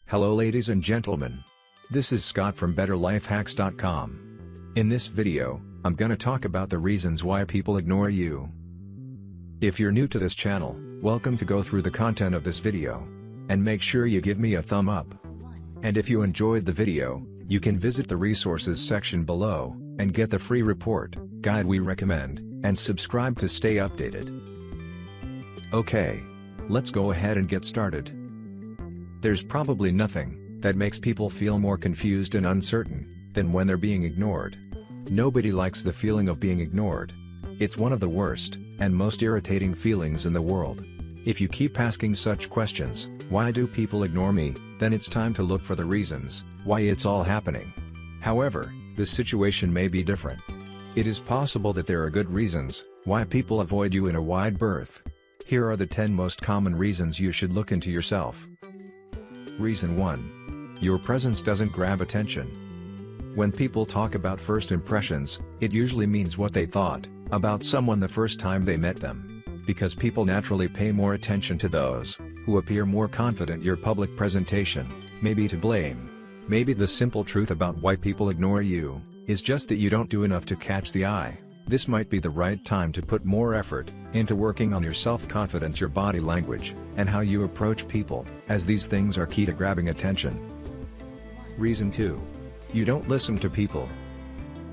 Hello ladies and gentlemen. This is Scott from betterlifehacks.com. In this video, I'm gonna talk about the reasons why people ignore you. If you're new to this channel, welcome to go through the content of this video. And make sure you give me a thumb up. And if you enjoyed the video, you can visit the resources section below, and get the free report, guide we recommend, and subscribe to stay updated. Okay. Let's go ahead and get started. There's probably nothing that makes people feel more confused and uncertain than when they're being ignored. Nobody likes the feeling of being ignored. It's one of the worst and most irritating feelings in the world. If you keep asking such questions, why do people ignore me, then it's time to look for the reasons why it's all happening. However, this situation may be different. It is possible that there are good reasons why people avoid you in a wide berth. Here are the 10 most common reasons you should look into yourself. Reason 1. Your presence doesn't grab attention. When people talk about first impressions, it usually means what they thought about someone the first time they met them. Because people naturally pay more attention to those who appear more confident. Your public presentation may be to blame. Maybe the simple truth about why people ignore you is just that you don't do enough to catch the eye. This might be the right time to put more effort into working on your self-confidence, your body language, and how you approach people, as these things are key to grabbing attention. Reason 2. You don't listen to people.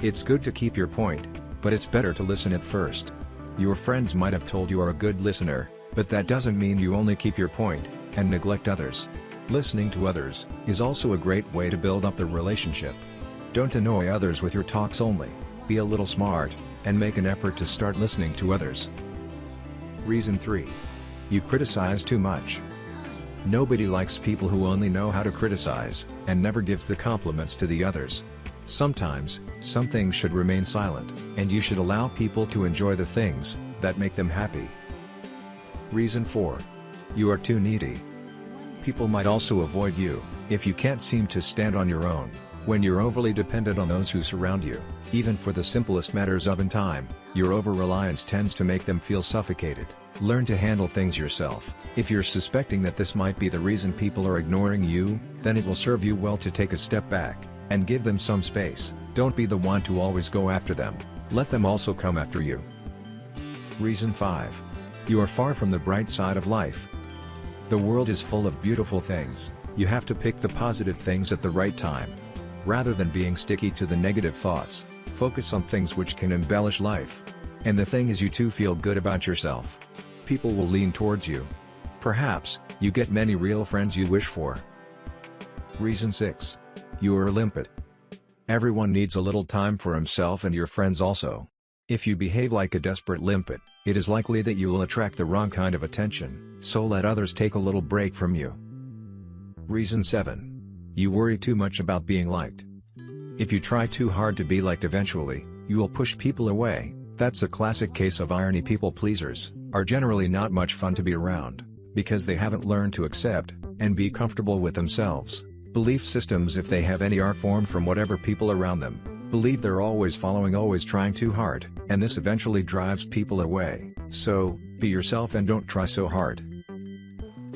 It's good to keep your point, but it's better to listen at first. Your friends might have told you are a good listener, but that doesn't mean you only keep your point and neglect others. Listening to others is also a great way to build up the relationship. Don't annoy others with your talks only. Be a little smart, and make an effort to start listening to others. Reason 3. You criticize too much. Nobody likes people who only know how to criticize, and never gives the compliments to the others. Sometimes, some things should remain silent, and you should allow people to enjoy the things that make them happy. Reason 4. You are too needy. People might also avoid you if you can't seem to stand on your own. When you're overly dependent on those who surround you, even for the simplest matters of time, your over-reliance tends to make them feel suffocated. Learn to handle things yourself. If you're suspecting that this might be the reason people are ignoring you, then it will serve you well to take a step back and give them some space. Don't be the one to always go after them. Let them also come after you. Reason 5. You are far from the bright side of life. The world is full of beautiful things. You have to pick the positive things at the right time. Rather than being sticky to the negative thoughts, focus on things which can embellish life. And the thing is, you too feel good about yourself. People will lean towards you. Perhaps, you get many real friends you wish for. Reason 6. You are limpid. Everyone needs a little time for himself, and your friends also. If you behave like a desperate limpet, it is likely that you will attract the wrong kind of attention, so let others take a little break from you. Reason 7. You worry too much about being liked. If you try too hard to be liked, eventually, you will push people away. That's a classic case of irony. People pleasers are generally not much fun to be around, because they haven't learned to accept and be comfortable with themselves. Belief systems, if they have any, are formed from whatever people around them believe. They're always following, always trying too hard, and this eventually drives people away. So, be yourself and don't try so hard.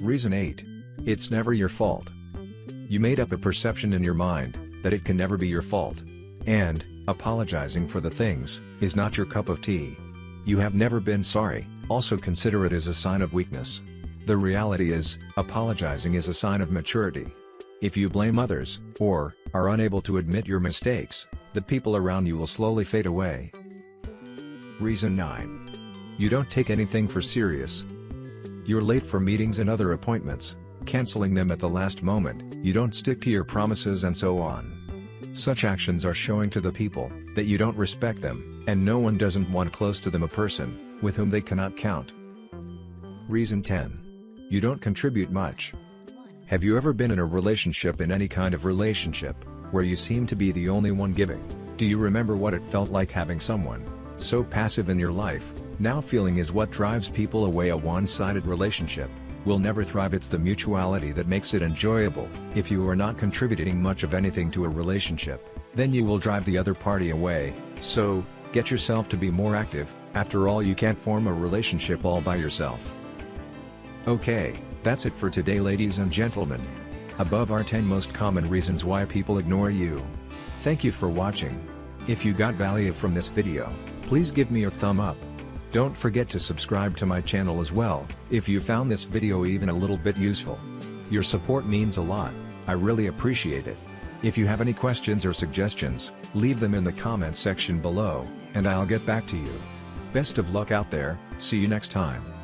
Reason 8. It's never your fault. You made up a perception in your mind that it can never be your fault. And, apologizing for the things is not your cup of tea. You have never been sorry, also consider it as a sign of weakness. The reality is, apologizing is a sign of maturity. If you blame others, or are unable to admit your mistakes, the people around you will slowly fade away. Reason 9. You don't take anything for serious. You're late for meetings and other appointments, canceling them at the last moment, you don't stick to your promises, and so on. Such actions are showing to the people that you don't respect them, and no one doesn't want close to them a person with whom they cannot count. Reason 10. You don't contribute much. Have you ever been in a relationship, in any kind of relationship, where you seem to be the only one giving? Do you remember what it felt like having someone so passive in your life? Now feeling is what drives people away. A one-sided relationship will never thrive. It's the mutuality that makes it enjoyable. If you are not contributing much of anything to a relationship, then you will drive the other party away. So, get yourself to be more active. After all, you can't form a relationship all by yourself. Okay, that's it for today, ladies and gentlemen. Above are 10 most common reasons why people ignore you. Thank you for watching. If you got value from this video, please give me a thumb up. Don't forget to subscribe to my channel as well, if you found this video even a little bit useful. Your support means a lot, I really appreciate it. If you have any questions or suggestions, leave them in the comments section below, and I'll get back to you. Best of luck out there, see you next time.